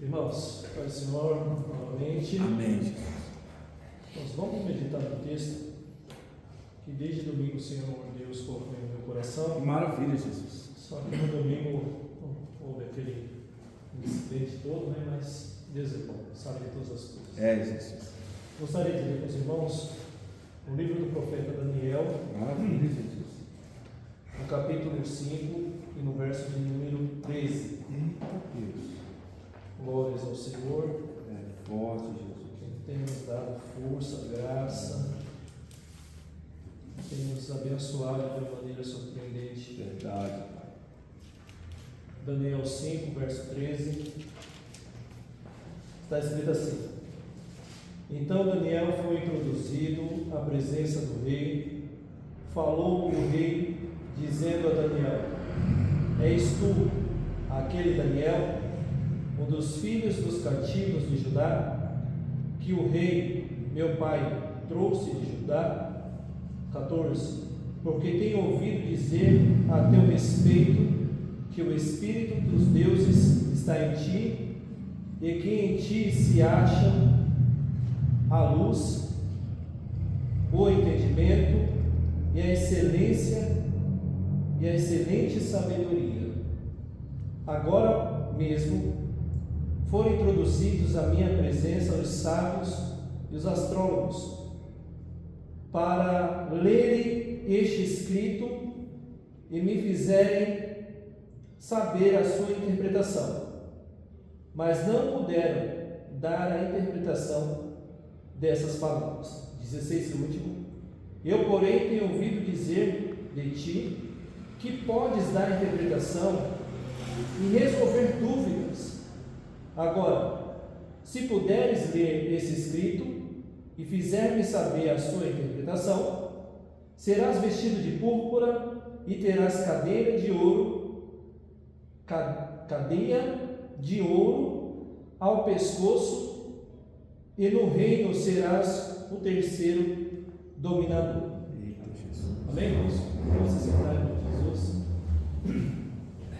Irmãos, Pai do Senhor, novamente. Amém. Nós vamos meditar no texto que desde domingo o Senhor Deus colocou no meu coração. Maravilha, Jesus. Só que no domingo houve aquele incidente todo, né? Mas Deus sabe de todas as coisas. É, Jesus. Gostaria de ler com os irmãos o livro do profeta Daniel. Maravilha, Jesus. No capítulo 5 e no verso de número 13. Deus. Glórias ao Senhor. É forte, Jesus. Quem tem nos dado força, graça, tem nos abençoado de maneira surpreendente. Verdade, Pai. Daniel 5, verso 13. Está escrito assim: Então Daniel foi introduzido à presença do rei. Falou o rei, dizendo a Daniel: És tu, aquele Daniel, um dos filhos dos cativos de Judá, que o rei, meu pai, trouxe de Judá? 14. Porque tenho ouvido dizer a teu respeito que o Espírito dos deuses está em ti, e que em ti se acham a luz, o entendimento e a excelência e a excelente sabedoria. Agora mesmo foram introduzidos à minha presença os sábios e os astrólogos, para lerem este escrito e me fizerem saber a sua interpretação, mas não puderam dar a interpretação dessas palavras. 16 último. Eu, porém, tenho ouvido dizer de ti que podes dar interpretação e resolver dúvidas. Agora, se puderes ler esse escrito e fizer-me saber a sua interpretação, serás vestido de púrpura e terás cadeia de ouro ao pescoço, e no reino serás o terceiro dominador. Amém, irmãos? Vamos se sentar, irmão Jesus.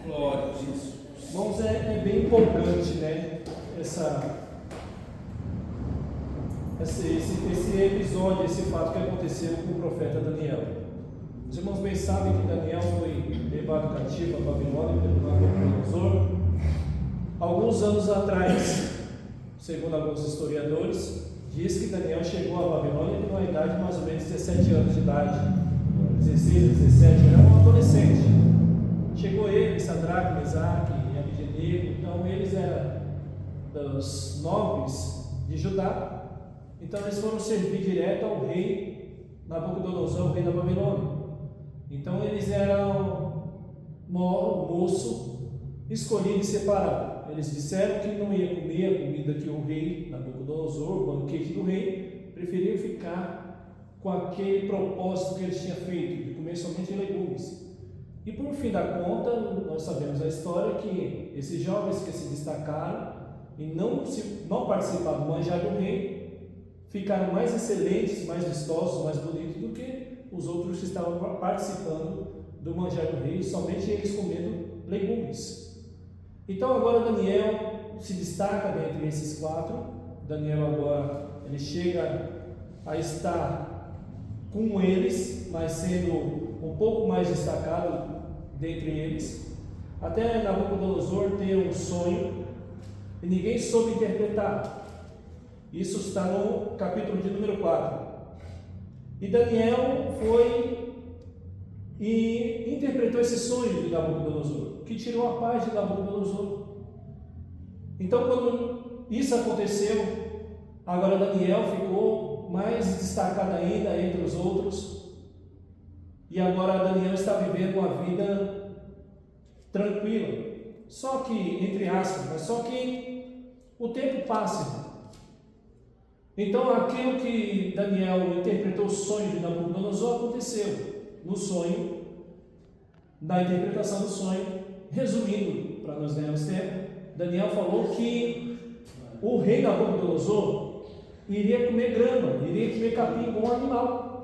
Glória a Jesus. Irmãos, é bem empolgante, né? Esse episódio, esse fato que aconteceu com o profeta Daniel. Os irmãos bem sabem que Daniel foi levado cativo a Babilônia pelo Nabucodonosor alguns anos atrás. Segundo alguns historiadores, diz que Daniel chegou a Babilônia com uma idade de mais ou menos 17 anos de idade, 16, 17, era um adolescente. Chegou ele, Sadraque, Mesaque e Abednego. Então eles eram dos nobres de Judá. Então eles foram servir direto ao rei Nabucodonosor, o rei da Babilônia. Então eles eram moço escolhido e separado. Eles disseram que não ia comer a comida que o rei Nabucodonosor, o banquete do rei, preferiam ficar com aquele propósito que eles tinham feito, de comer somente legumes. E por fim da conta, nós sabemos a história que esses jovens que se destacaram e não participaram do manjar do rei, ficaram mais excelentes, mais vistosos, mais bonitos do que os outros que estavam participando do manjar do rei, somente eles comendo legumes. Então agora Daniel se destaca dentre esses quatro. Daniel agora ele chega a estar com eles, mas sendo um pouco mais destacado dentre eles. Até Nabucodonosor ter um sonho e ninguém soube interpretar. Isso está no capítulo de número 4. E Daniel foi e interpretou esse sonho de Nabucodonosor, que tirou a paz de Nabucodonosor. Então, quando isso aconteceu, agora Daniel ficou mais destacado ainda entre os outros. E agora Daniel está vivendo uma vida tranquila. Só que, entre aspas, mas só que o tempo passa. Então, aquilo que Daniel interpretou o sonho de Nabucodonosor aconteceu. No sonho, na interpretação do sonho, resumindo, para nós ganharmos tempo, Daniel falou que o rei Nabucodonosor iria comer grama, iria comer capim como um animal.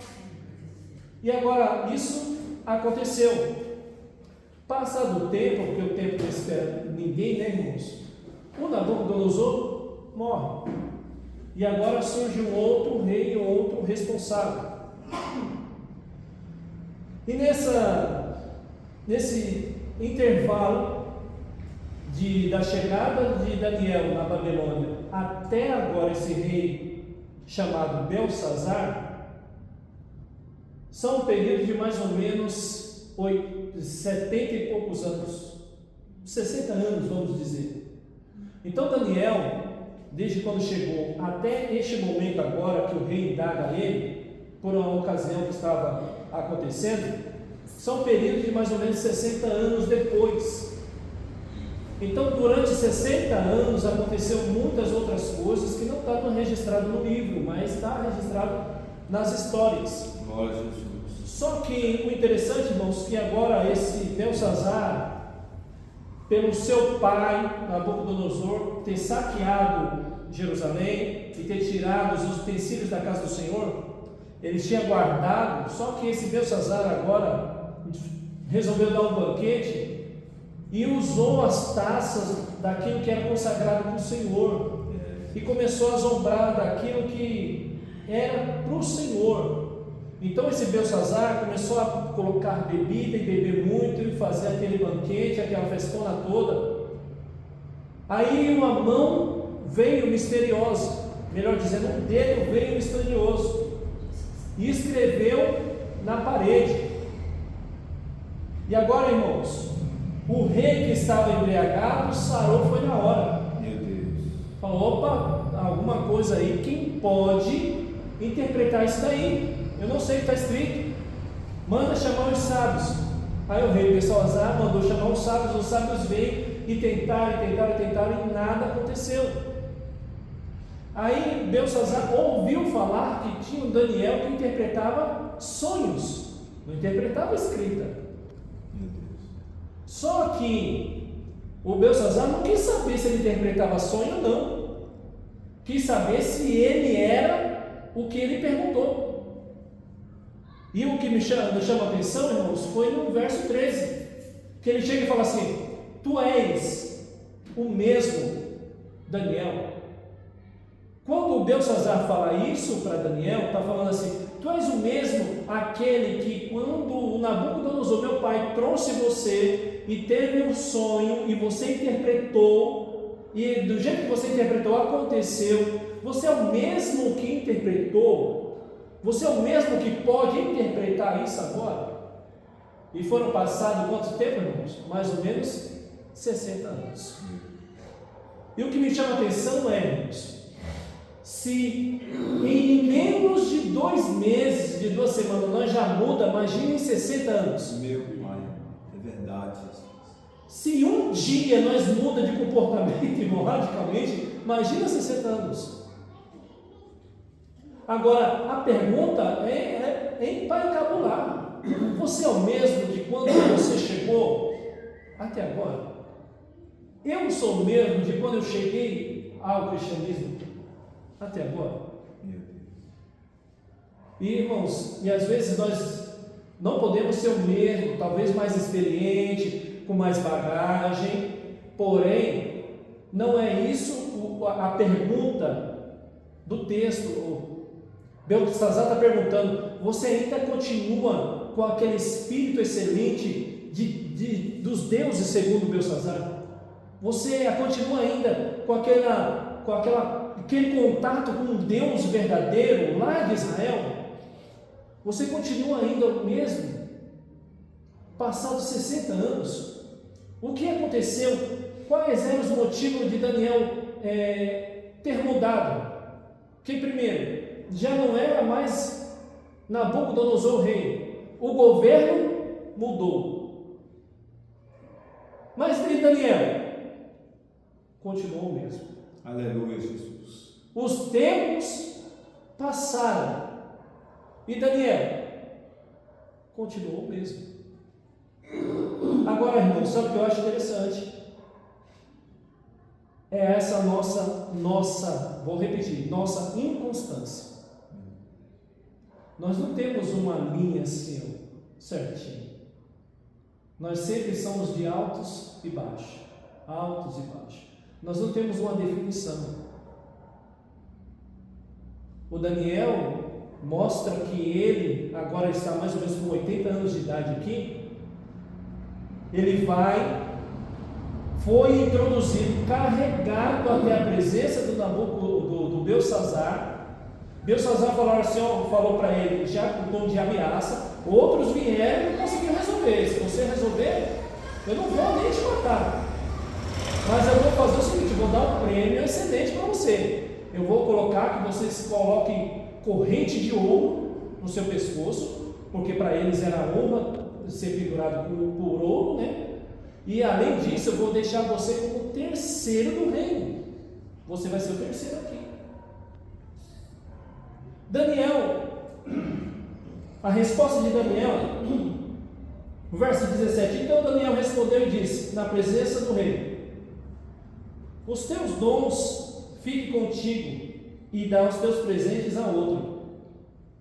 E agora, isso aconteceu. Passado o tempo, porque o tempo não espera ninguém, né, irmãos? o Nabucodonosor morre. E agora surge um outro rei, outro responsável. E nesse intervalo da chegada de Daniel na Babilônia até agora esse rei chamado Belsazar, são um período de mais ou menos 70 e poucos anos, 60 anos, vamos dizer. Então Daniel, desde quando chegou até este momento agora que o rei indaga a ele, por uma ocasião que estava acontecendo, são períodos de mais ou menos 60 anos depois. Então, durante 60 anos aconteceu muitas outras coisas que não estavam registradas no livro, mas está registrado nas histórias. Glória a Jesus. Só que o interessante, irmãos, que agora esse Belsazar, pelo seu pai Nabucodonosor ter saqueado Jerusalém e ter tirado os utensílios da casa do Senhor, ele tinha guardado. Só que esse Belsazar agora resolveu dar um banquete e usou as taças daquilo que era consagrado para o Senhor e começou a zombar daquilo que era para o Senhor. Então esse Belsazar começou a colocar bebida e beber muito e fazer aquele banquete, aquela festona toda. Aí uma mão veio misteriosa, melhor dizendo, um dedo veio misterioso e escreveu na parede. E agora, irmãos, o rei que estava embriagado sarou, foi na hora. Meu Deus. Falou: opa, alguma coisa aí, quem pode interpretar isso daí? Eu não sei o que está escrito. Manda chamar os sábios. Aí o rei Belsazar mandou chamar os sábios veio e tentaram e nada aconteceu. Aí Belsazar ouviu falar que tinha um Daniel que interpretava sonhos, não interpretava escrita. Meu Deus. Só que o Belsazar não quis saber se ele interpretava sonho ou não, quis saber se ele era o que ele perguntou. E o que me chama a atenção, irmãos, foi no verso 13, que ele chega e fala assim: tu és o mesmo Daniel. Quando o Belsazar fala isso para Daniel, está falando assim: tu és o mesmo aquele que quando o Nabucodonosor, meu pai, trouxe você e teve um sonho e você interpretou, e do jeito que você interpretou aconteceu. Você é o mesmo que interpretou? Você é o mesmo que pode interpretar isso agora? E foram passados quanto tempo, irmãos? Mais ou menos 60 anos. E o que me chama a atenção é, irmãos, se em menos de 2 meses, de 2 semanas, nós já muda, imagine em 60 anos. Meu pai, é verdade. Se um dia nós muda de comportamento, irmão, radicalmente, imagina 60 anos. Agora, a pergunta é para encabular. Você é o mesmo de quando você chegou até agora? Eu sou o mesmo de quando eu cheguei ao cristianismo até agora? Meu Deus. E, irmãos, e às vezes nós não podemos ser o mesmo, talvez mais experiente, com mais bagagem, porém, não é isso a pergunta do texto. Belsazar está perguntando: você ainda continua com aquele espírito excelente dos deuses segundo Belsazar? Você continua ainda com aquele contato com um Deus verdadeiro lá de Israel? Você continua ainda o mesmo? Passados 60 anos, o que aconteceu? Quais eram os motivos de Daniel ter mudado? Que primeiro, já não era mais Nabucodonosor rei, o governo mudou. Mas e Daniel? Continuou o mesmo. Aleluia, Jesus. Os tempos passaram e Daniel continuou o mesmo. Agora, irmão, sabe o que eu acho interessante? É essa nossa, vou repetir, nossa inconstância. Nós não temos uma linha assim, certinho. Nós sempre somos de altos e baixos, altos e baixos. nós não temos uma definição. O Daniel mostra que ele, agora está mais ou menos com 80 anos de idade aqui, ele foi introduzido, carregado até a presença do Belsazzar. Belsazzar falou para ele, já com tom de ameaça. Outros vieram e não conseguiram resolver. Se você resolver, eu não vou nem te matar, mas eu vou fazer o seguinte: eu vou dar um prêmio excelente para você. Eu vou colocar que você se coloque corrente de ouro no seu pescoço, porque para eles era honra ser pendurado por ouro, né? E além disso, eu vou deixar você como terceiro do reino. Você vai ser o terceiro aqui. Daniel, a resposta de Daniel, no verso 17: então Daniel respondeu e disse, na presença do rei: os teus dons fiquem contigo, e dá os teus presentes a outro.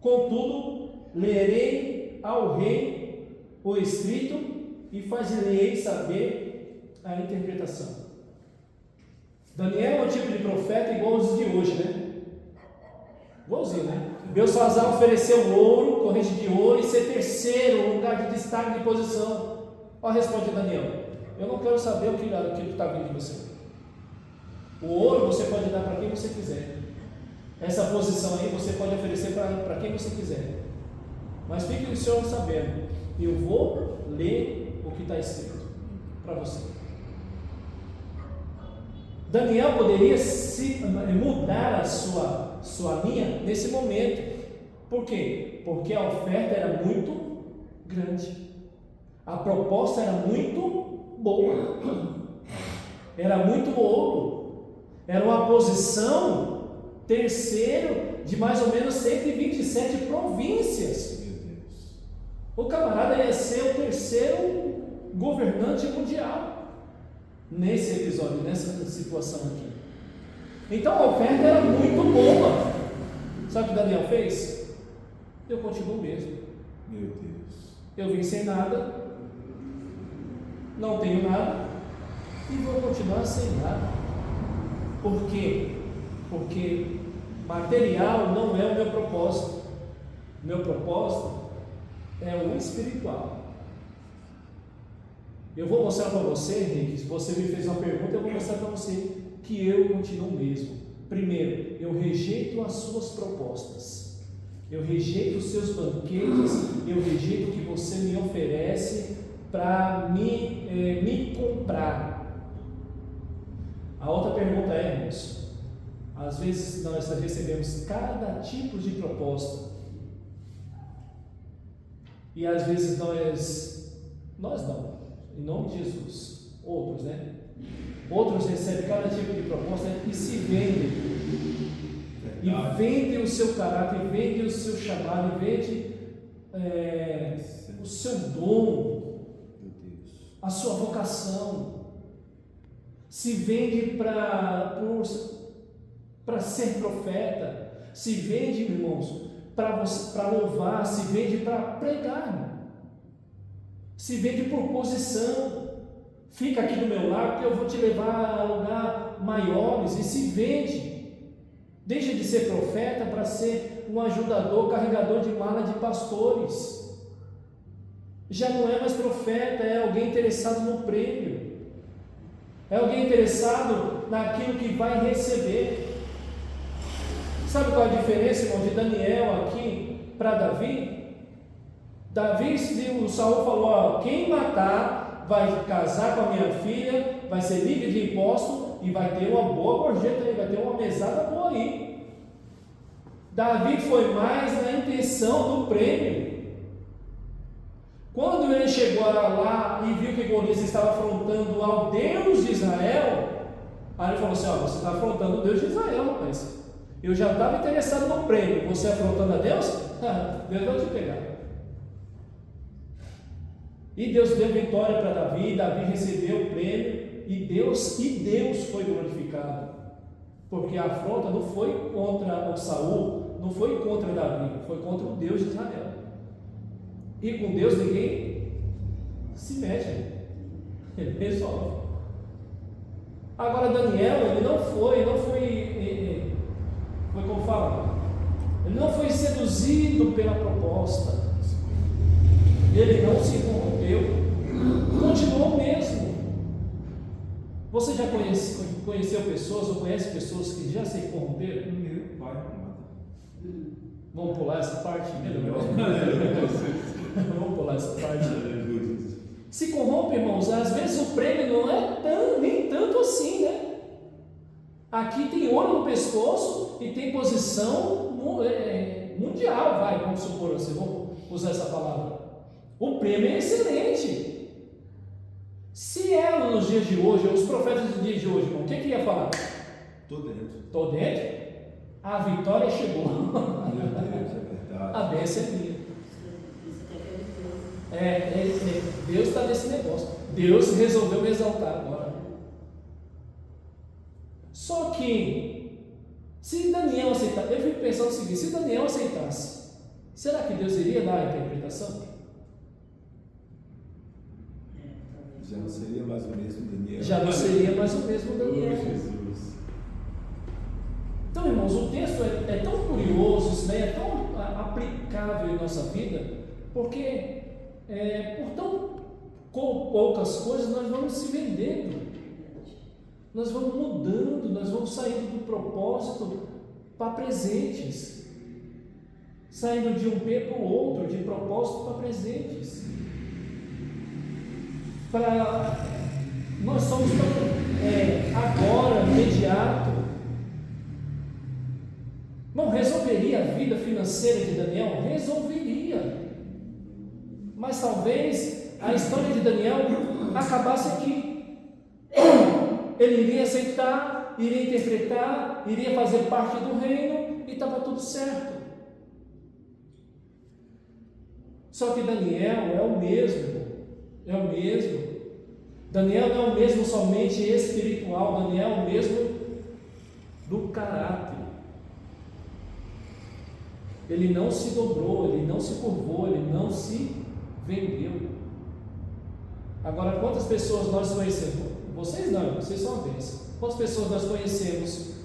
Contudo, lerei ao rei o escrito e faz-lhe saber a interpretação. Daniel é um tipo de profeta igual aos de hoje, né? Igualzinho, né? Belsazzar ofereceu ouro, corrente de ouro, e ser terceiro, lugar de destaque de posição. Olha a resposta de Daniel: eu não quero saber aquilo que está vindo de você. O ouro você pode dar para quem você quiser. Essa posição aí você pode oferecer para quem você quiser. Mas fique o Senhor sabendo, eu vou ler o que está escrito para você. Daniel poderia mudar a sua linha nesse momento. Por quê? Porque a oferta era muito grande. A proposta era muito boa. Era muito ouro. Era uma posição terceiro de mais ou menos 127 províncias. Meu Deus. O camarada ia ser o terceiro governante mundial nesse episódio, nessa situação aqui. Então a oferta era muito boa. Sabe o que Daniel fez? Eu continuo mesmo. Meu Deus. Eu vim sem nada, não tenho nada e vou continuar sem nada. Por quê? Porque material não é o meu propósito. O meu propósito é o espiritual. Eu vou mostrar para você, Henrique, se você me fez uma pergunta, eu vou mostrar para você que eu continuo mesmo. Primeiro, eu rejeito as suas propostas, eu rejeito os seus banquetes, eu rejeito o que você me oferece para me comprar. A outra pergunta é, irmãos, às vezes nós recebemos cada tipo de proposta e às vezes nós não, em nome de Jesus, outros, né? Outros recebem cada tipo de proposta e se vendem. E vendem o seu caráter, vendem o seu chamado, e vendem o seu dom, a sua vocação. Se vende para ser profeta, se vende, irmãos, para louvar, se vende para pregar, se vende por posição. Fica aqui do meu lado porque eu vou te levar a lugar maiores, e se vende. Deixa de ser profeta para ser um ajudador, carregador de mala de pastores. Já não é mais profeta, é alguém interessado no prêmio, é alguém interessado naquilo que vai receber. Sabe qual é a diferença, irmão, de Daniel aqui para Davi? Davi, o Saul falou: ó, quem matar vai casar com a minha filha, vai ser livre de imposto e vai ter uma boa gorjeta aí, vai ter uma mesada boa aí. Davi foi mais na intenção do prêmio. Quando ele chegou lá e viu que Golias estava afrontando ao Deus de Israel, aí ele falou assim: ó, você está afrontando o Deus de Israel, rapaz. Eu já estava interessado no prêmio, você afrontando a Deus? Deus vai te pegar. E Deus deu vitória para Davi, Davi recebeu o prêmio, e Deus foi glorificado, porque a afronta não foi contra o Saul, não foi contra Davi, foi contra o Deus de Israel. E com Deus ninguém se mete, ele resolve. Agora Daniel, ele não foi como fala, ele não foi seduzido pela proposta, ele não se corrompeu, continuou mesmo. Você já conheceu pessoas ou conhece pessoas que já se corromperam? Meu pai, amado. Vamos pular essa parte? Vamos pular essa parte. Se corrompe, irmãos, às vezes o prêmio não é nem tanto assim, né? Aqui tem ouro no pescoço e tem posição mundial, vamos supor assim, vamos usar essa palavra. O prêmio é excelente. Se ela nos dias de hoje, os profetas dos dias de hoje, irmão, o que ia falar? Estou dentro. Estou dentro? A vitória chegou. Meu Deus, é verdade. A bênção é minha. Deus está nesse negócio. Deus resolveu me exaltar agora. Só que, se Daniel aceitar, eu fico pensando o seguinte: se Daniel aceitasse, será que Deus iria dar a interpretação? Já não seria mais o mesmo Daniel. Já não seria mais o mesmo Daniel. Oh, Jesus. Então, irmãos, o texto é tão curioso, isso daí é tão aplicável em nossa vida, porque por tão poucas coisas nós vamos se vendendo, nós vamos mudando, nós vamos saindo do propósito para presentes, saindo de um pé para o outro, de propósito para presentes. Nós somos tão agora, imediato. Não resolveria a vida financeira de Daniel? Resolveria. Mas talvez a história de Daniel acabasse aqui. Ele iria aceitar, iria interpretar, iria fazer parte do reino e estava tudo certo. Só que Daniel é o mesmo. Daniel não é o mesmo somente espiritual, Daniel é o mesmo do caráter. Ele não se dobrou, ele não se curvou, ele não se vendeu. Agora, quantas pessoas nós conhecemos? Vocês não, vocês são a bênção. Quantas pessoas nós conhecemos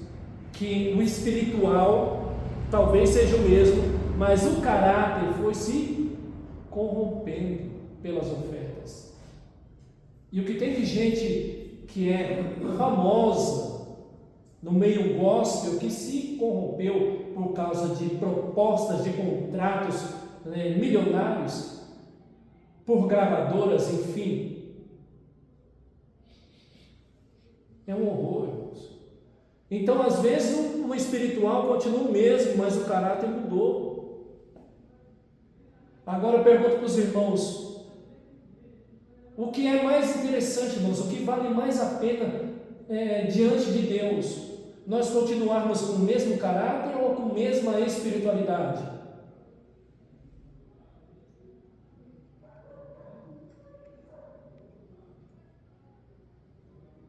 que no espiritual talvez seja o mesmo, mas o caráter foi se corrompendo pelas ofertas? E o que tem de gente que é famosa no meio gospel que se corrompeu por causa de propostas de contratos milionários por gravadoras, enfim. É um horror, irmãos. Então, às vezes, o espiritual continua o mesmo, mas o caráter mudou. Agora eu pergunto para os irmãos: o que é mais interessante, irmãos? O que vale mais a pena diante de Deus? Nós continuarmos com o mesmo caráter ou com a mesma espiritualidade?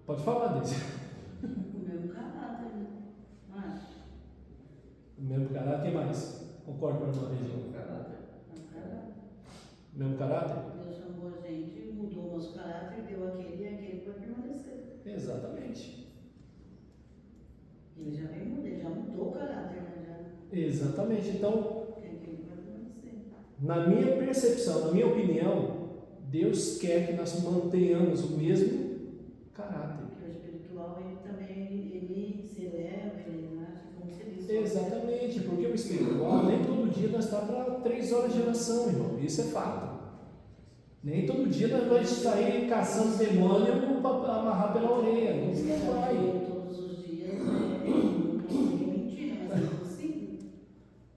Pode falar, Deise. O mesmo caráter, né? Mas... O mesmo caráter, quem mais? Concordo com a irmã Deise? O mesmo caráter? Deus chamou a gente, mudou o nosso caráter, deu aquele e aquele para permanecer. Exatamente. Ele já veio mudar, ele já mudou o caráter, né? Exatamente. Então, Aquele para permanecer. na minha percepção, na minha opinião, Deus quer que nós mantenhamos o mesmo caráter. Porque o espiritual, ele também, ele se eleva, ele nasce, como você disse. Exatamente, porque o espiritual, nem todo dia nós estamos para 3 horas de oração, irmão. Isso é fato. Nem todo dia nós vamos sair caçando demônio para amarrar pela orelha. Não vai. Todos os dias, não consegui mentir, mas é impossível.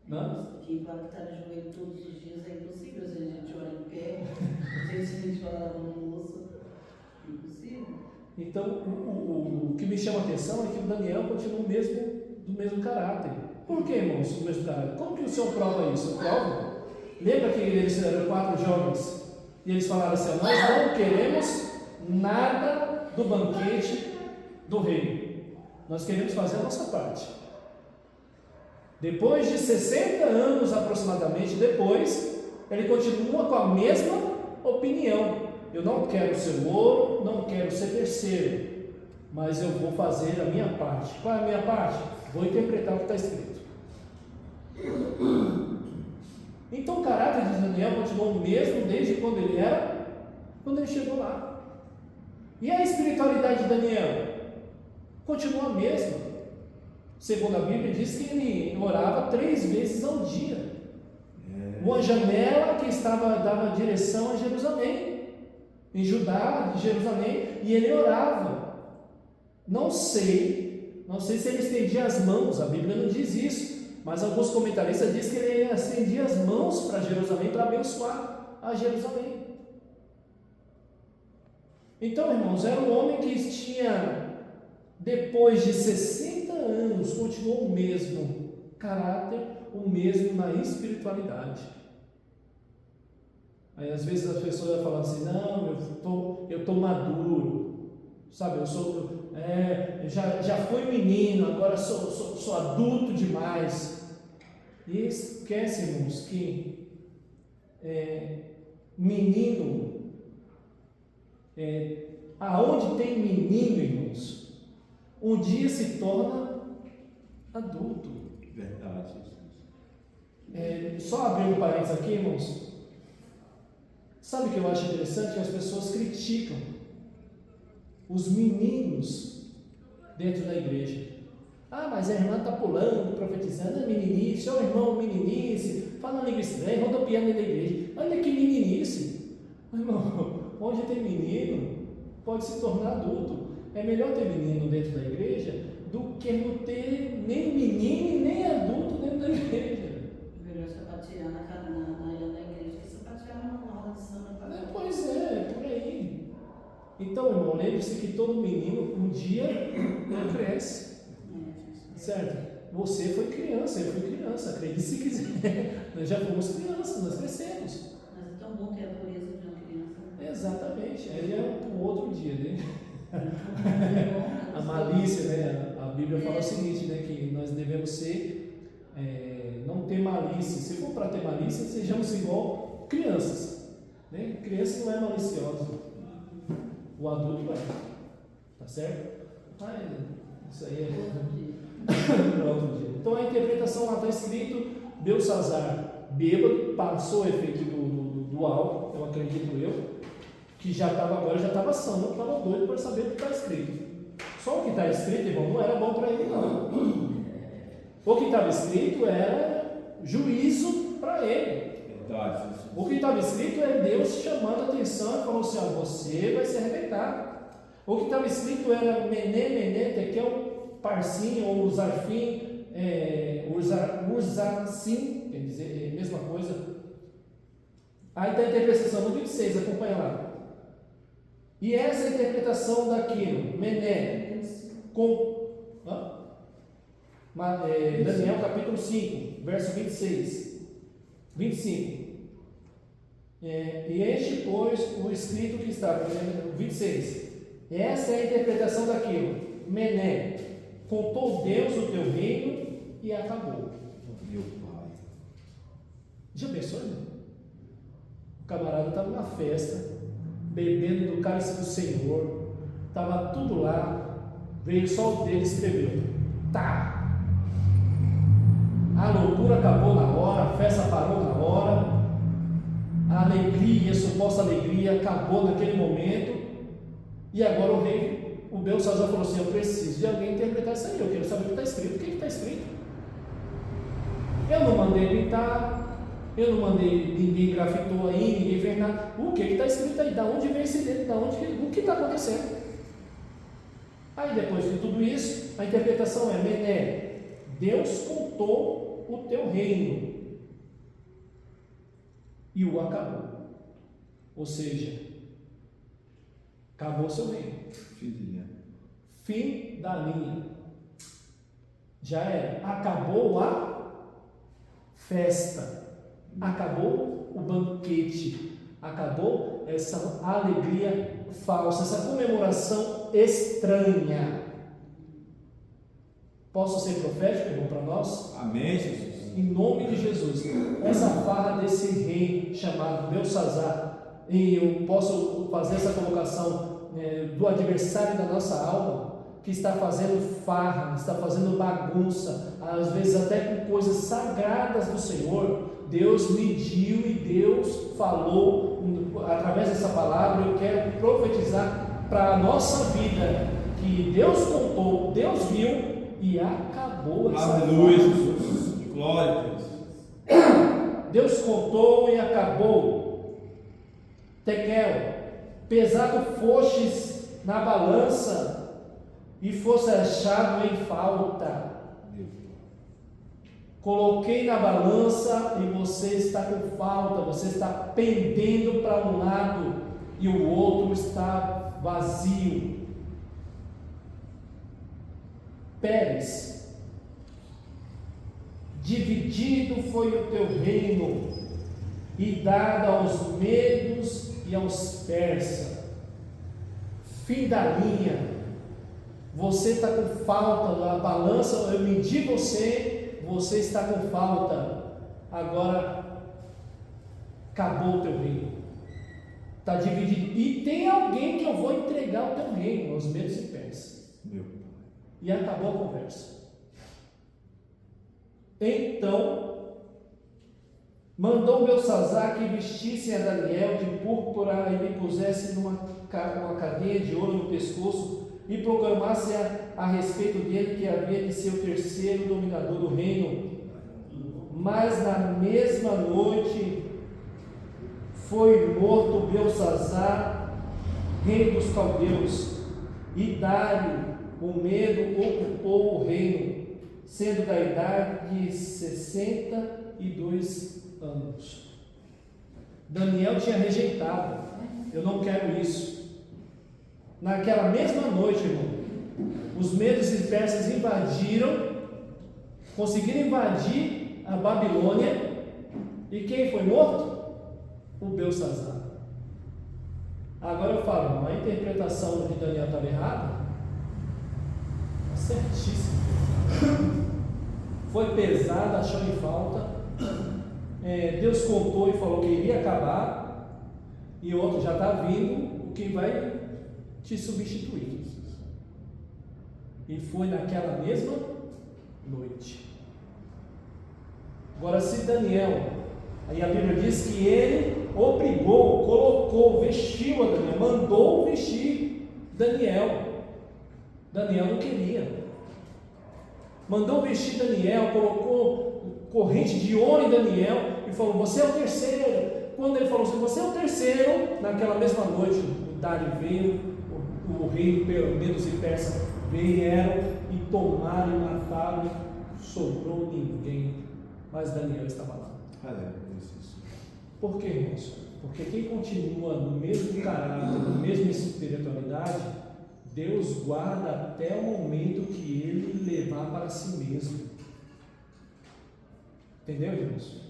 Não? Quem fala que está de joelho todos os dias é impossível. Às vezes a gente ora em pé, às vezes a gente ora no louça. É impossível. Então, o que me chama a atenção é que o Daniel continua do mesmo caráter. Por que, irmãos, do mesmo caráter? Como que o Senhor prova isso? Eu provo. Lembra que eles eram 4 jovens e eles falaram assim: nós não queremos nada do banquete do rei, nós queremos fazer a nossa parte. Depois de 60 anos aproximadamente depois, ele continua com a mesma opinião: eu não quero ser ouro, não quero ser terceiro, mas eu vou fazer a minha parte. Qual é a minha parte? Vou interpretar o que está escrito. Então o caráter de Daniel continuou o mesmo desde quando ele chegou lá. E a espiritualidade de Daniel continua a mesma. Segundo a Bíblia, diz que ele orava 3 vezes ao dia. Uma janela que dava direção a Jerusalém, em Judá, de Jerusalém, e ele orava. Não sei se ele estendia as mãos, a Bíblia não diz isso, mas alguns comentaristas dizem que ele estendia as mãos para Jerusalém para abençoar a Jerusalém. Então, irmãos, era um homem que tinha, depois de 60 anos, continuou o mesmo caráter, o mesmo na espiritualidade. Aí às vezes as pessoas falam assim: não, eu tô maduro, sabe, eu já fui menino, agora sou adulto demais. E esquece, irmãos, que menino, aonde tem menino, irmãos, um dia se torna adulto. Verdade. Só abrindo um parênteses aqui, irmãos. Sabe o que eu acho interessante? Que as pessoas criticam os meninos dentro da igreja. Ah, mas a irmã está pulando, profetizando, é meninice, ó irmão, meninice, fala língua estranha, rodopiando dentro da igreja. Olha que meninice. Irmão, onde tem menino, pode se tornar adulto. É melhor ter menino dentro da igreja do que não ter nem menino nem adulto dentro da igreja. Melhor sapatear na igreja que sapatear na roda de samba. Pois é por aí. Então, irmão, lembre-se que todo menino um dia cresce. Certo? Você foi criança, eu fui criança, acredite se quiser. Nós já fomos crianças, nós crescemos. Mas é tão bom ter a pureza de uma criança. Exatamente, aí é para um outro dia, né? A malícia, né? A Bíblia fala o seguinte, né? Que nós devemos ser, não ter malícia. Se for para ter malícia, sejamos igual crianças, né? Criança não é maliciosa, o adulto é, tá certo? Mas isso aí é para outro dia. Então a interpretação lá está escrito: Belsazar bêbado, passou o efeito do álcool, eu acredito que já estava sã, não estava doido para saber o que está escrito. Só o que está escrito, irmão, não era bom para ele, não. O que estava escrito era juízo para ele. Verdade. O que estava escrito é Deus chamando a atenção e falou assim: você vai se arrebentar. O que estava escrito era mené, tekel, parsim, ou usarfim, urzarsim, quer dizer, mesma coisa. Aí está a interpretação no 26, acompanha lá. E essa é a interpretação daquilo, mené, com Daniel capítulo 5, verso 26, 25. E este, pois, o escrito que está, 26. Essa é a interpretação daquilo, mené, contou Deus o teu reino e acabou. Meu pai. Já pensou, irmão? O camarada estava na festa, bebendo do cálice do Senhor, estava tudo lá, veio só o dele e escreveu: tá. A loucura acabou na hora, a festa parou na hora, a alegria, a suposta alegria acabou naquele momento, e agora o rei, o Belsazar falou assim: eu preciso de alguém interpretar isso aí, eu quero saber o que está escrito. O que está escrito? Eu não mandei pintar, eu não mandei, ninguém grafitou aí, ninguém fez nada. O que está escrito aí? Da onde vem esse dedo? O que está acontecendo? Aí depois de tudo isso, a interpretação é: mené, Deus contou o teu reino e o acabou. Ou seja, acabou o seu reino. Fim da linha. Já era. Acabou a festa. Acabou o banquete. Acabou essa alegria falsa, essa comemoração estranha. Posso ser profético, irmão, para nós? Amém, Jesus. Em nome de Jesus, essa farra desse rei chamado Belsazar, e eu posso fazer essa colocação do adversário da nossa alma, que está fazendo farra, está fazendo bagunça, às vezes até com coisas sagradas do Senhor, Deus mediu e Deus falou através dessa palavra. Eu quero profetizar para a nossa vida que Deus contou, Deus viu e acabou essa farra. Aleluia, Jesus. Glória a Deus. Deus contou e acabou. Tekel, pesado fostes na balança e fosse achado em falta. Coloquei na balança e você está com falta, você está pendendo para um lado e o outro está vazio. Pérez, dividido foi o teu reino e dado aos medos e aos persas. Fim da linha. Você está com falta na balança, eu medi você, você está com falta. Agora acabou o teu reino. Está dividido. E tem alguém que eu vou entregar o teu reino, aos medos e persas. E acabou a conversa. Então mandou Belsazar que vestissem a Daniel de púrpura e lhe pusesse uma cadeia de ouro no pescoço e proclamasse a respeito dele que havia de ser o terceiro dominador do reino. Mas na mesma noite foi morto Belsazar, rei dos caldeus, e Dário, o medo, ocupou o reino, sendo da idade de 62 anos. Daniel tinha rejeitado. Eu não quero isso. Naquela mesma noite, irmão, os medos e persas invadiram, conseguiram invadir a Babilônia. E quem foi morto? O Belsazar. Agora eu falo, irmão, a interpretação de Daniel estava errada? Certíssimo. Foi pesada, achou em falta. Deus contou e falou que iria acabar, e outro já está vindo, o que vai te substituir. E foi naquela mesma noite. Agora, se Daniel, aí a Bíblia diz que ele obrigou, colocou, vestiu a Daniel, mandou vestir Daniel. Daniel não queria. Mandou vestir Daniel, colocou corrente de ouro em Daniel e falou: você é o terceiro. Quando ele falou assim, você é o terceiro, naquela mesma noite o Dário veio, o rei Medos e Persas vieram e tomaram e mataram, não sobrou ninguém, mas Daniel estava lá. Por que, irmãos? Porque quem continua no mesmo caráter, na mesma espiritualidade, Deus guarda até o momento que ele levar para si mesmo. Entendeu, irmãos?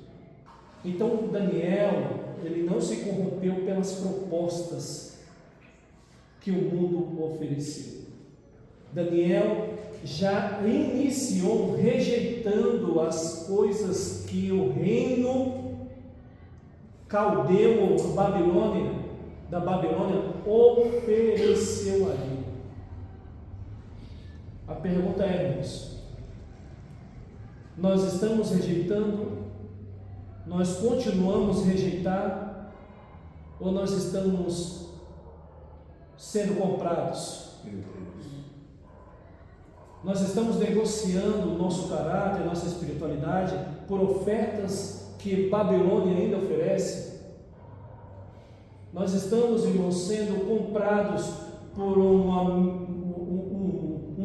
Então Daniel, ele não se corrompeu pelas propostas que o mundo ofereceu. Daniel já iniciou rejeitando as coisas que o reino caldeu, da Babilônia, ofereceu a ele. A pergunta é, irmãos, nós estamos rejeitando? Nós continuamos a rejeitar? Ou nós estamos sendo comprados? Nós estamos negociando o nosso caráter, nossa espiritualidade por ofertas que Babilônia ainda oferece? Nós estamos, irmãos, sendo comprados por uma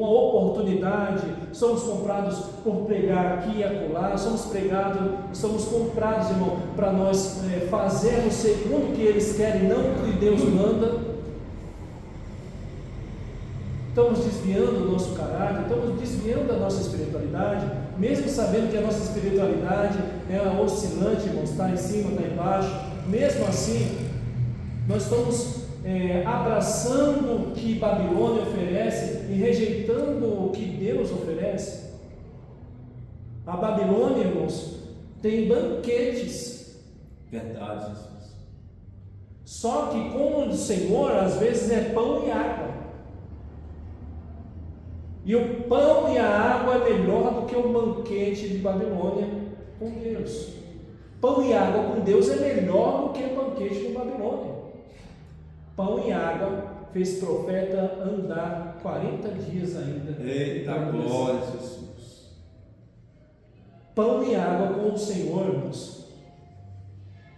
oportunidade, somos comprados por pregar aqui e acolá, somos comprados, irmão, para nós fazermos segundo o que eles querem, não o que Deus manda. Estamos desviando o nosso caráter, estamos desviando a nossa espiritualidade, mesmo sabendo que a nossa espiritualidade é oscilante, irmãos, está em cima, está embaixo. Mesmo assim, nós estamos abraçando o que Babilônia oferece e rejeitando o que Deus oferece. A Babilônia, irmãos, tem banquetes. Verdade, Jesus. Só que com o Senhor, às vezes é pão e água. E o pão e a água é melhor do que o banquete de Babilônia com Deus. Pão e água com Deus é melhor do que o banquete com Babilônia. Pão e água fez profeta andar 40 dias ainda. Eita glória, Jesus. Pão e água com o Senhor, irmãos,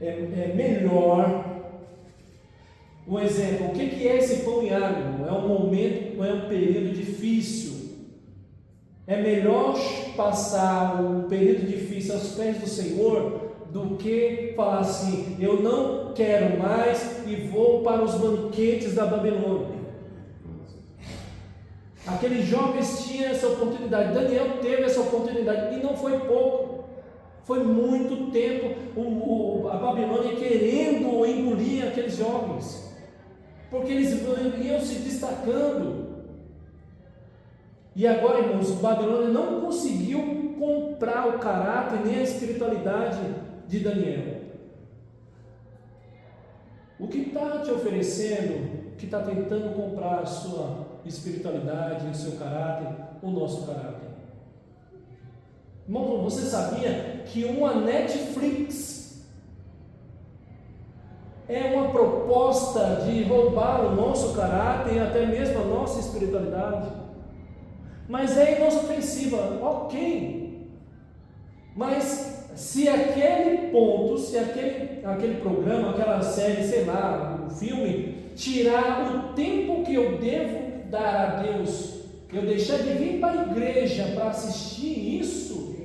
é melhor. Um exemplo, o que é esse pão e água? É um momento, é um período difícil. É melhor passar um período difícil aos pés do Senhor do que falar assim, eu não quero mais e vou para os banquetes da Babilônia. Aqueles jovens tinham essa oportunidade, Daniel teve essa oportunidade, e não foi pouco, foi muito tempo a Babilônia querendo engolir aqueles jovens, porque eles iam se destacando. E agora, irmãos, Babilônia não conseguiu comprar o caráter nem a espiritualidade de Daniel. O que está te oferecendo, o que está tentando comprar a sua espiritualidade, o seu caráter, o nosso caráter? Irmão, você sabia que uma Netflix é uma proposta de roubar o nosso caráter e até mesmo a nossa espiritualidade? Mas é inofensiva, ok. Mas se aquele ponto, se aquele programa, aquela série, sei lá, o filme, tirar o tempo que eu devo dar a Deus, eu deixar de vir para a igreja para assistir isso,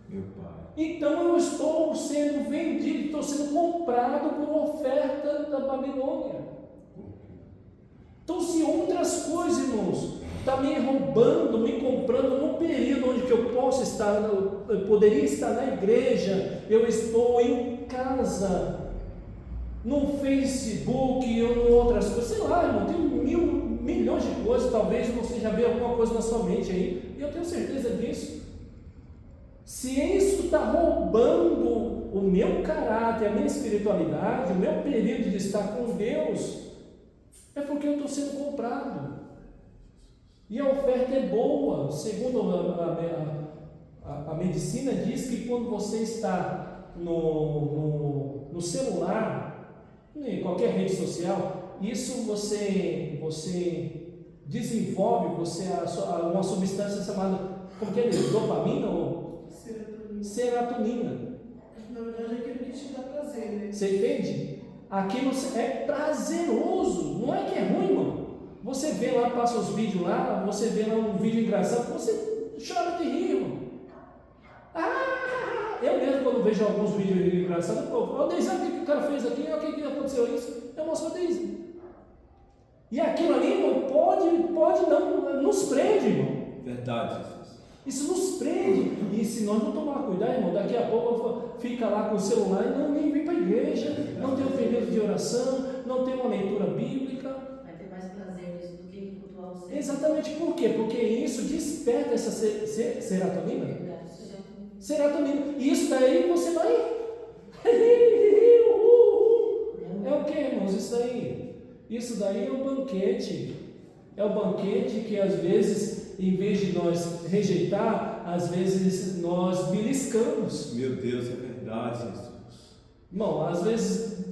Meu Pai. então eu estou sendo vendido, estou sendo comprado por oferta da Babilônia. Então, se outras coisas, irmãos, está me roubando, me comprando num período onde que eu posso estar, eu poderia estar na igreja, eu estou em casa, no Facebook ou em outras coisas, sei lá, irmão, tem milhões de coisas, talvez você já vê alguma coisa na sua mente aí, e eu tenho certeza disso. Se isso está roubando o meu caráter, a minha espiritualidade, o meu período de estar com Deus, é porque eu estou sendo comprado. E a oferta é boa. Segundo a medicina diz que quando você está no celular, em qualquer rede social, isso você desenvolve uma substância chamada, como que é? Dopamina ou serotonina. Na verdade é aquilo que te dá prazer, né? Você entende? Aquilo é prazeroso, não é que é ruim, irmão. Você vê lá, passa os vídeos lá, você vê lá um vídeo engraçado, você chora de rir, irmão. Eu mesmo quando vejo alguns vídeos engraçados, o Deise, o que o cara fez aqui, o que aconteceu isso? Eu mostro o Deise. E aquilo ali, irmão, pode não, nos prende, irmão. Verdade, Jesus. Isso nos prende. E se nós não tomar cuidado, irmão, daqui a pouco fica lá com o celular e nem vem para a igreja, não tem um período de oração, não tem uma leitura bíblica. Vai ter mais prazer nisso do que cultuar o Senhor. Exatamente, por quê? Porque isso desperta essa serotonina. Serotonina. E isso daí você vai. É o que, irmãos? Isso daí é um banquete. É o banquete que às vezes, em vez de nós rejeitar, às vezes nós beliscamos. Meu Deus, é verdade, Jesus. Irmão, às vezes,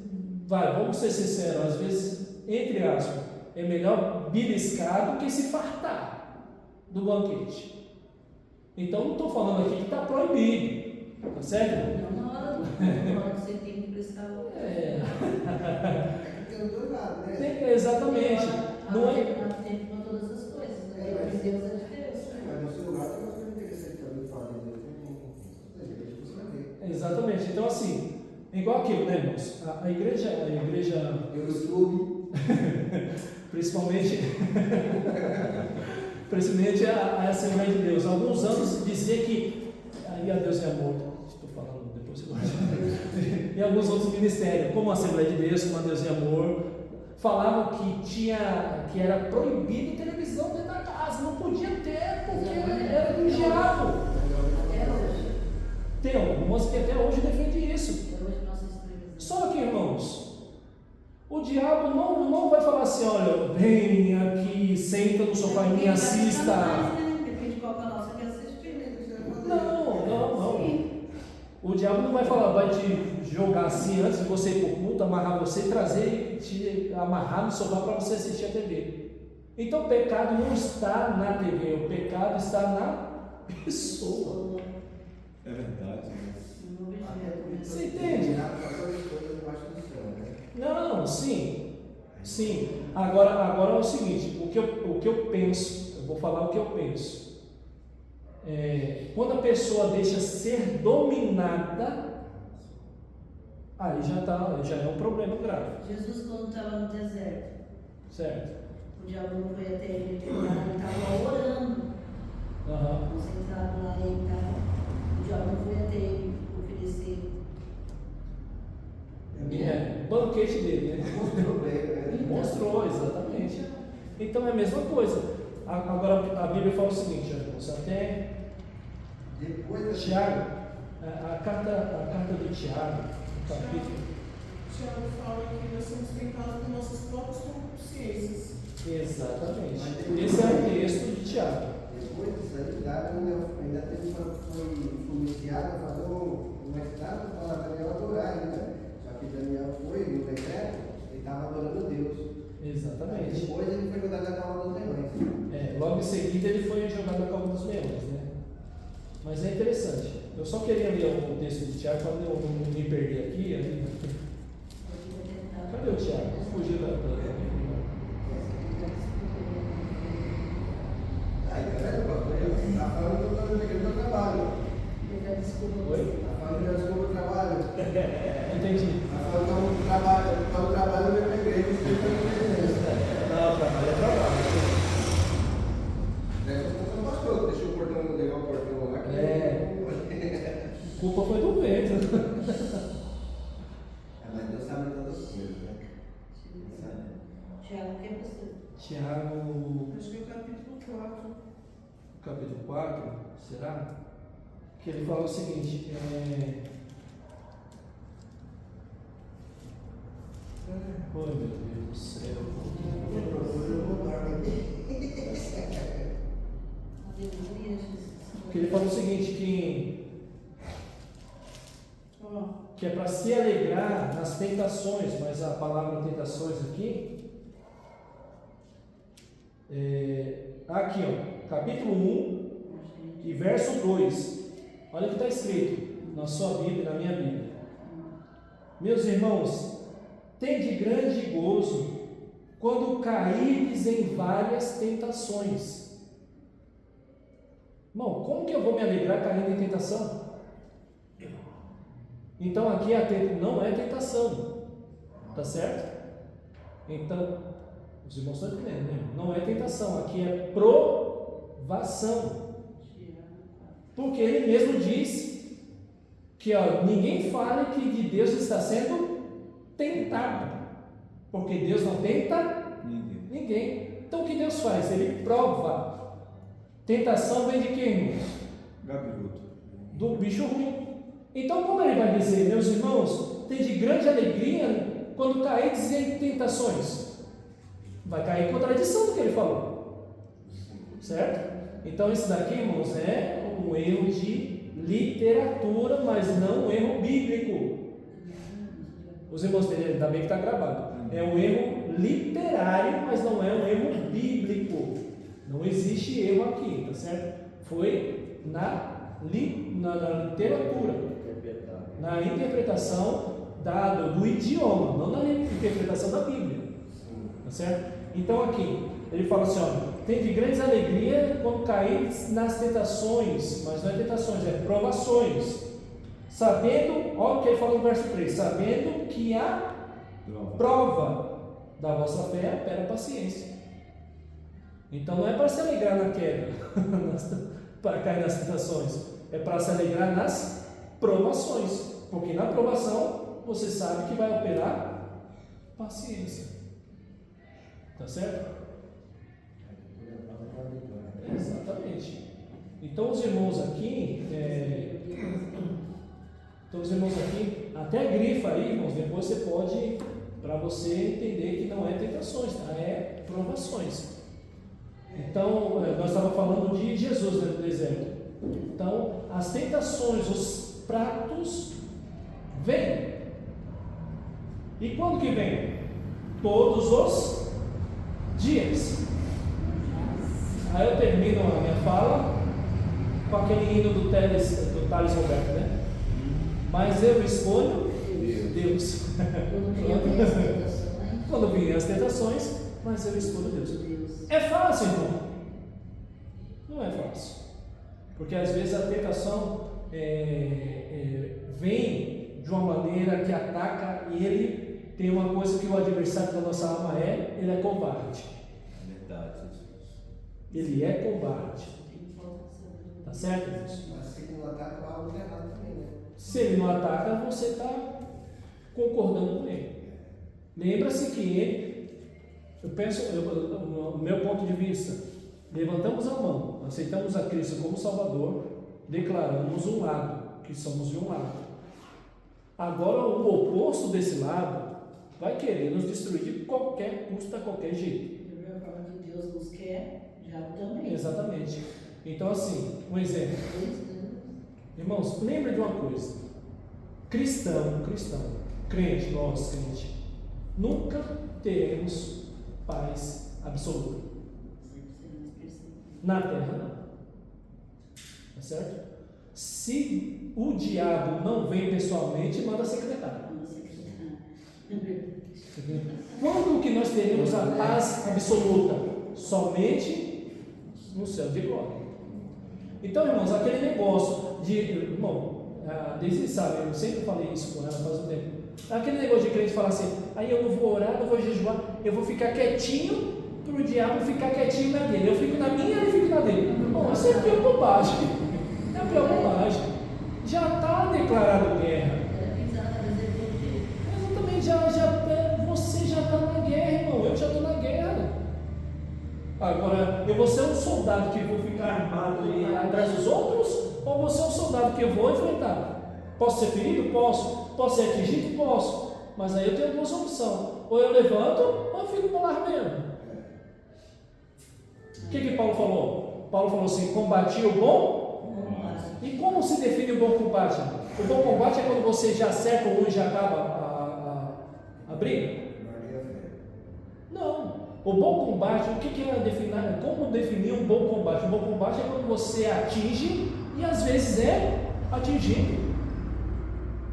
vamos ser sinceros, às vezes, entre aspas, é melhor beliscar do que se fartar do banquete. Então, não estou falando aqui que está proibido, tá certo? Não na hora que você tem que prestar o. Tem os dois lados, né? Exatamente. Não é. Tempo para todas as coisas, né? Mas Deus é de Deus. Mas no celular tem umas coisas interessantes também para fazer. Exatamente. Então, assim, é igual aquilo, né, irmãos? A igreja. Eu YouTube. Principalmente a Assembleia de Deus. Há alguns anos dizia que aí a Deus é amor. Estou falando depois e alguns outros ministérios, como a Assembleia de Deus, como a Deus é amor, falavam que era proibido televisão dentro da casa, não podia ter, porque era do diabo. Até hoje. Tem algumas que até hoje defendem isso. Até hoje nossa televisão. Só que, irmãos, o diabo não vai falar assim, olha, vem aqui, senta no sofá e me assista. Depende de qual canal você quer assistir. Não. O diabo não vai falar, vai te jogar assim antes de você ir para o culto, amarrar você, trazer e te amarrar no sofá para você assistir a TV. Então o pecado não está na TV, o pecado está na pessoa. É verdade, né? Você entende? Não, sim. Agora é o seguinte, o que eu penso, eu vou falar o que eu penso. Quando a pessoa deixa ser dominada, aí já é um problema grave. Jesus, quando estava no deserto, Certo? o diabo não foi até ele, ele estava orando, concentrado lá, o diabo não foi até ele oferecer. O banquete dele, né? Mostrou, exatamente. Então é a mesma coisa. Agora a Bíblia fala o seguinte, irmãos, até Tiago, a carta do Tiago, capítulo. Tiago fala que nós somos tentados por nossas próprias consciências. Exatamente. Esse é o texto de Tiago. Depois disso aí, ainda teve foi iniciado a fazer uma estátua para Daniel adorar ainda. Só que Daniel foi no deserto, ele estava adorando a Deus. Exatamente. Depois ele foi jogado na cova dos leões. Logo em seguida ele foi jogado na cova dos leões, né? Mas é interessante. Eu só queria ler o texto de Tiago para eu não me perder aqui. Cadê o Tiago? Fugiu da Aí, tá vendo, pastor? Está falando que eu estou pegando meu trabalho. Oi? Está falando que eu estou no trabalho. Entendi. Está falando que eu estou no trabalho. Está no trabalho, eu me peguei. Não, trabalho é trabalho. Não pastor, deixa o portão, levar o portão lá. A culpa foi do vento. Mas Deus sabe todas as coisas, né? Tiago, quem é você? Tiago, Acho que é o capítulo 4. capítulo 4, será? Que ele fala o seguinte, Oi, meu Deus do céu. Aleluia, Jesus. Que ele fala o seguinte, que é para se alegrar nas tentações, mas a palavra tentações aqui, aqui ó, capítulo 1 e verso 2, olha o que está escrito na sua Bíblia, na minha Bíblia. Meus irmãos, tende grande gozo quando caídes em várias tentações. Irmão, como que eu vou me alegrar caindo em tentação? Então aqui não é tentação, tá certo? Então, os irmãos estão entendendo, né? Não é tentação, aqui é provação. Porque ele mesmo diz que ninguém fale que de Deus está sendo tentado, porque Deus não tenta ninguém. Então o que Deus faz? Ele prova. Tentação vem de quem, irmãos? Gabiroto. Do bicho ruim. Então, como ele vai dizer, meus irmãos, tem de grande alegria quando caídes em tentações? Vai cair em contradição do que ele falou, certo? Então, isso daqui, irmãos, é um erro de literatura, mas não um erro bíblico. Os irmãos entenderam? Ainda bem que está gravado. É um erro literário, mas não é um erro bíblico. Não existe erro aqui, tá certo? Foi na literatura, na interpretação do idioma, não na interpretação da Bíblia, tá certo? Então aqui, ele fala assim, tem de grande alegria quando caís nas tentações, mas não é tentações, é provações, sabendo, olha o que ele fala no verso 3, sabendo que a prova da vossa fé opera paciência. Então não é para se alegrar na queda, para cair nas tentações, é para se alegrar nas provações, porque na provação você sabe que vai operar paciência, tá certo? Exatamente. Então os irmãos aqui, até grifa aí, irmãos, depois você pode, para você entender que não é tentações, tá? É provações. Então, nós estávamos falando de Jesus, né, no deserto. Então, as tentações, os pratos, vêm. E quando que vem? Todos os dias. Aí eu termino a minha fala com aquele hino do Thales Roberto, né? Mas eu escolho Deus. Quando vêm as tentações, mas eu escolho Deus. É fácil, irmão? Não é fácil. Porque às vezes a tentação vem de uma maneira que ataca, e ele tem uma coisa que o adversário da nossa alma ele é covarde. Verdade, Jesus. Ele é covarde. Tá certo, irmãos? Mas se ele não ataca, algo está errado também, né? Se ele não ataca, você está concordando com ele. Lembra-se que o meu ponto de vista, levantamos a mão, aceitamos a Cristo como Salvador, declaramos um lado, que somos de um lado. Agora o oposto desse lado vai querer nos destruir de qualquer custo, a qualquer jeito. Da mesma forma que Deus nos quer, o diabo também. Exatamente. Então, assim, um exemplo. Irmãos, lembre de uma coisa. Cristão, crente, nós, crente, nunca teremos paz absoluta. Na terra, não. Tá certo? Se o diabo não vem pessoalmente, manda secretário. Quando que nós teremos a paz absoluta? Somente no céu de glória. Então, irmãos, aquele negócio de, irmão, a Daisy sabe, eu sempre falei isso com ela faz um tempo. Aquele negócio de crente falar assim, aí eu não vou orar, não vou jejuar, eu vou ficar quietinho para o diabo ficar quietinho na dele. Eu fico na minha, ele fica na dele. Bom, isso é a pior bobagem. É a pior bobagem. Já está declarado guerra. Exatamente, você já está na guerra, irmão. Eu já estou na guerra. Agora, eu vou ser um soldado que vou ficar armado e atrás dos outros? Ou vou ser um soldado que eu vou enfrentar? Posso ser ferido? Posso. Posso ser atingido? Posso. Mas aí eu tenho duas opções. Ou eu levanto, ou eu fico no lar mesmo. O que Paulo falou? Paulo falou assim, combati o bom? E como se define o bom combate? O bom combate é quando você já acerta um e já acaba a briga? Não. O bom combate, o que é definir? Como definir um bom combate? O bom combate é quando você atinge e às vezes é atingido.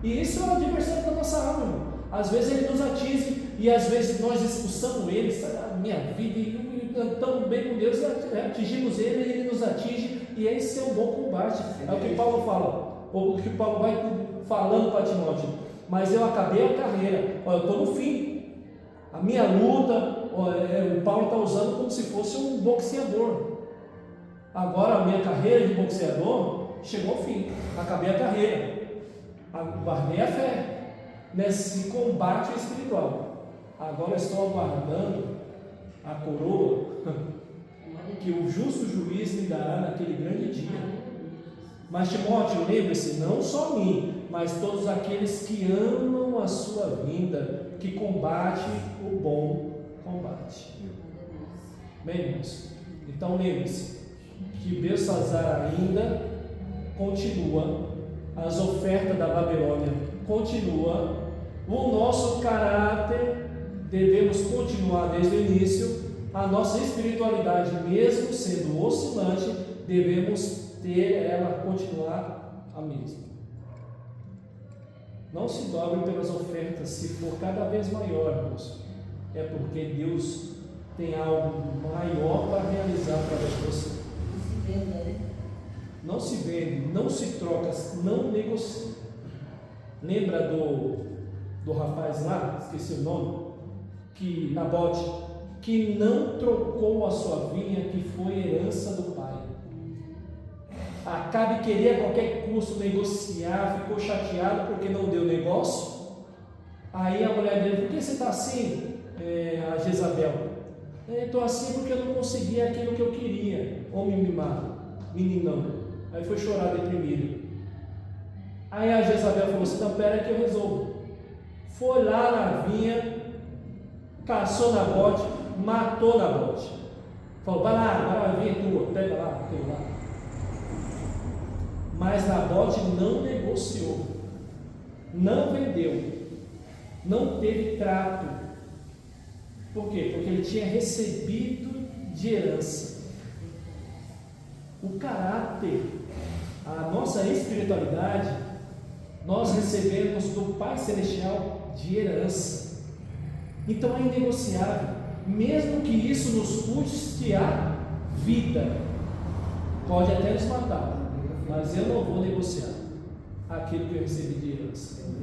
E isso é o adversário da nossa alma, irmão. Às vezes ele nos atinge e às vezes nós expulsamos ele, sai da minha vida e estamos bem com Deus, atingimos ele e ele nos atinge, e esse é o bom combate. É o que Paulo fala, ou o que Paulo vai falando para Timóteo. Mas eu acabei a carreira, eu estou no fim. A minha luta, o Paulo está usando como se fosse um boxeador. Agora a minha carreira de boxeador chegou ao fim, acabei a carreira, guardei a fé nesse combate espiritual. Agora estou aguardando a coroa que o justo juiz me dará naquele grande dia. Mas Timóteo, lembre-se, não só a mim, mas todos aqueles que amam a sua vinda, que combate o bom combate. Bem, irmãos, então lembre-se que Belsazar ainda continua, as ofertas da Babilônia continua, o nosso caráter devemos continuar desde o início, a nossa espiritualidade, mesmo sendo oscilante, devemos ter ela continuar a mesma. Não se dobre pelas ofertas, se for cada vez maior, irmãos, é porque Deus tem algo maior para realizar através de você. Não se vende, não se troca, não negocia. Lembra do rapaz lá, esqueci o nome, que Nabote, que não trocou a sua vinha, que foi herança do pai. Acabe queria a qualquer custo negociar, ficou chateado porque não deu negócio. Aí a mulher dele, por que você está assim, a Jezabel? Estou assim porque eu não consegui aquilo que eu queria. Homem mimado, meninão. Aí foi chorar deprimido. Aí a Jezabel falou assim, não, pera que eu resolvo. Foi lá na vinha, caçou Nabote, matou Nabote. Falou, vai lá, vem tua, pega lá, aquilo lá. Mas Nabote não negociou, não vendeu, não teve trato. Por quê? Porque ele tinha recebido de herança. O caráter, a nossa espiritualidade, nós recebemos do Pai Celestial de herança. Então é inegociável, mesmo que isso nos custe a vida. Pode até nos matar, mas eu não vou negociar aquilo que eu recebi de herança.